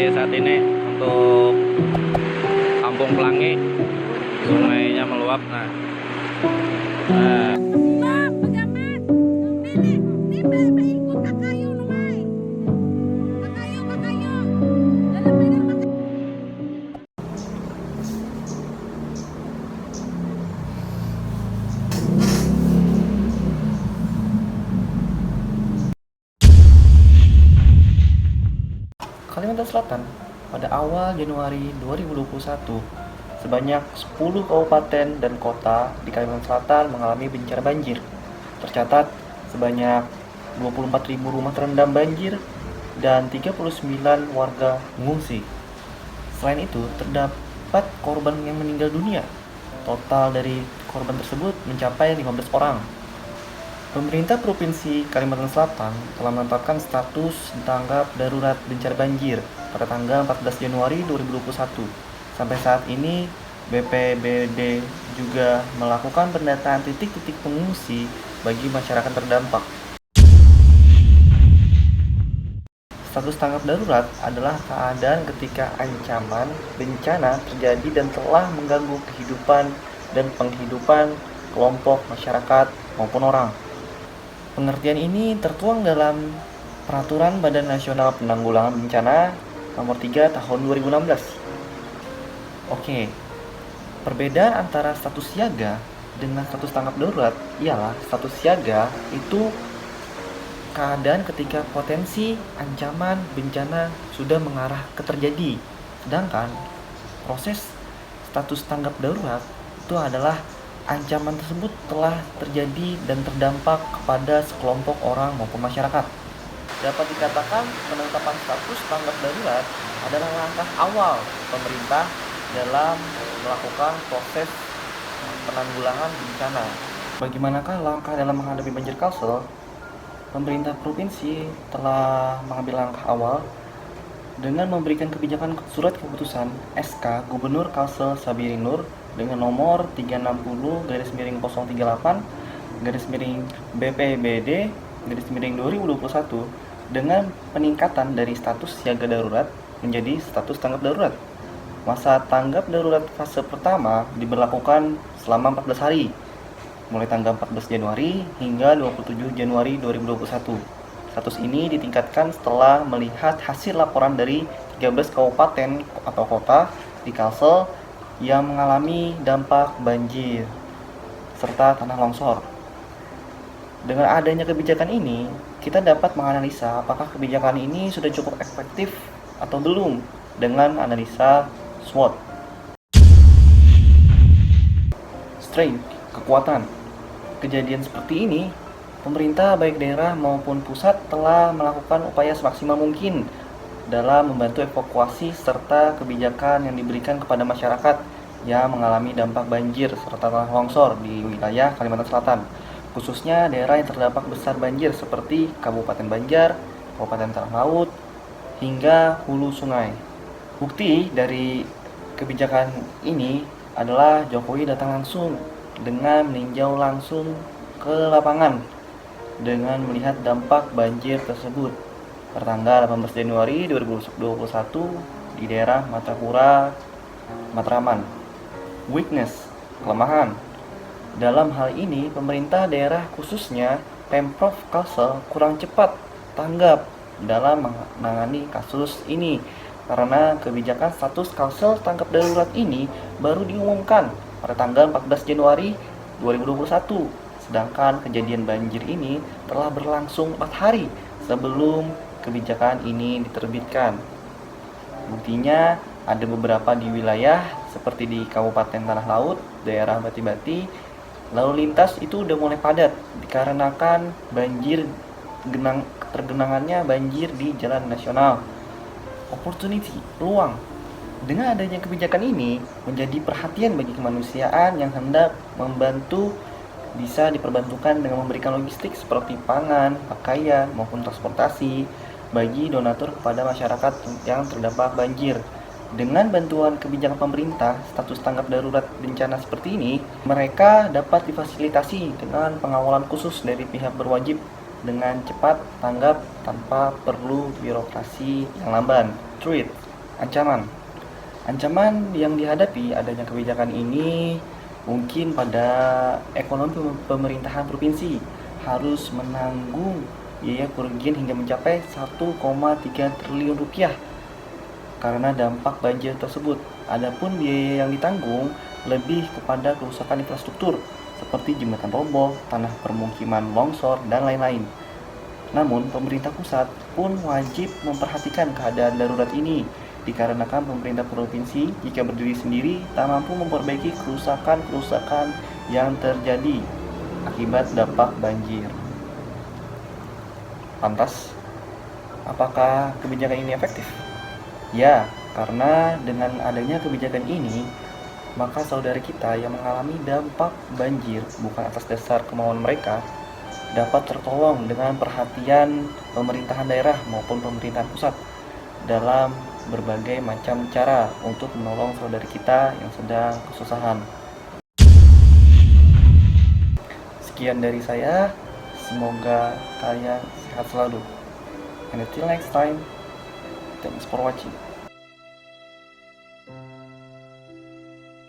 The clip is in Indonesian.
saat ini untuk Kampung Pelangi, sungainya meluap. Nah, Kalimantan Selatan, pada awal Januari 2021, sebanyak 10 kabupaten dan kota di Kalimantan Selatan mengalami bencana banjir. Tercatat sebanyak 24.000 rumah terendam banjir dan 39 warga mengungsi. Selain itu, terdapat korban yang meninggal dunia. Total dari korban tersebut mencapai 15 orang. Pemerintah Provinsi Kalimantan Selatan telah menetapkan status tanggap darurat bencana banjir pada tanggal 14 Januari 2021. Sampai saat ini, BPBD juga melakukan pendataan titik-titik pengungsi bagi masyarakat terdampak. Status tanggap darurat adalah keadaan ketika ancaman bencana terjadi dan telah mengganggu kehidupan dan penghidupan kelompok masyarakat maupun orang. Pengertian ini tertuang dalam Peraturan Badan Nasional Penanggulangan Bencana Nomor 3 Tahun 2016. Oke, perbedaan antara status siaga dengan status tanggap darurat ialah status siaga itu keadaan ketika potensi ancaman bencana sudah mengarah ke terjadi. Sedangkan proses status tanggap darurat itu adalah ancaman tersebut telah terjadi dan terdampak kepada sekelompok orang maupun masyarakat. Dapat dikatakan penetapan status tanggap darurat adalah langkah awal pemerintah dalam melakukan proses penanggulangan bencana. Bagaimanakah langkah dalam menghadapi banjir Kalsel? Pemerintah provinsi telah mengambil langkah awal dengan memberikan kebijakan surat keputusan SK Gubernur Kalsel Sabirin Nur dengan nomor 360-38-BPBD-2021 dengan peningkatan dari status siaga darurat menjadi status tanggap darurat. Masa tanggap darurat fase pertama diberlakukan selama 14 hari, mulai tanggal 14 Januari hingga 27 Januari 2021. Status ini ditingkatkan setelah melihat hasil laporan dari 13 kabupaten atau kota di Kalsel yang mengalami dampak banjir serta tanah longsor. Dengan adanya kebijakan ini, kita dapat menganalisa apakah kebijakan ini sudah cukup efektif atau belum dengan analisa SWOT. Strength, kekuatan. Kejadian seperti ini, pemerintah baik daerah maupun pusat telah melakukan upaya semaksimal mungkin dalam membantu evakuasi serta kebijakan yang diberikan kepada masyarakat yang mengalami dampak banjir serta tanah longsor di wilayah Kalimantan Selatan, khususnya daerah yang terdampak besar banjir seperti Kabupaten Banjar, Kabupaten Tanah Laut, hingga hulu sungai. Bukti dari kebijakan ini adalah Jokowi datang langsung dengan meninjau langsung ke lapangan dengan melihat dampak banjir tersebut pertanggal 18 Januari 2021 di daerah Matapura, Matraman. Weakness, kelemahan. Dalam hal ini, pemerintah daerah khususnya Pemprov Kalsel kurang cepat tanggap dalam menangani kasus ini karena kebijakan status Kalsel tanggap darurat ini baru diumumkan pada tanggal 14 Januari 2021. Sedangkan kejadian banjir ini telah berlangsung 4 hari sebelum kebijakan ini diterbitkan. Buktinya ada beberapa di wilayah seperti di Kabupaten Tanah Laut, daerah Bati-Bati, lalu lintas itu udah mulai padat dikarenakan banjir tergenangannya banjir di jalan nasional. Opportunity, peluang. Dengan adanya kebijakan ini menjadi perhatian bagi kemanusiaan yang hendak membantu bisa diperbantukan dengan memberikan logistik seperti pangan, pakaian, maupun transportasi bagi donatur kepada masyarakat yang terdampak banjir. Dengan bantuan kebijakan pemerintah, status tanggap darurat bencana seperti ini, mereka dapat difasilitasi dengan pengawalan khusus dari pihak berwajib dengan cepat tanggap tanpa perlu birokrasi yang lamban. Treat, Ancaman. Ancaman yang dihadapi adanya kebijakan ini mungkin pada ekonomi pemerintahan provinsi harus menanggung biaya kerugian hingga mencapai 1,3 triliun rupiah karena dampak banjir tersebut. Adapun biaya yang ditanggung lebih kepada kerusakan infrastruktur seperti jembatan roboh, tanah permukiman longsor, dan lain-lain. Namun, pemerintah pusat pun wajib memperhatikan keadaan darurat ini, dikarenakan pemerintah provinsi jika berdiri sendiri tak mampu memperbaiki kerusakan-kerusakan yang terjadi akibat dampak banjir. Lantas, apakah kebijakan ini efektif? Ya, karena dengan adanya kebijakan ini, maka saudara kita yang mengalami dampak banjir bukan atas dasar kemauan mereka, dapat tertolong dengan perhatian pemerintahan daerah maupun pemerintahan pusat dalam berbagai macam cara untuk menolong saudara kita yang sedang kesusahan. Sekian dari saya, semoga kalian sehat selalu. And until next time, thanks for watching.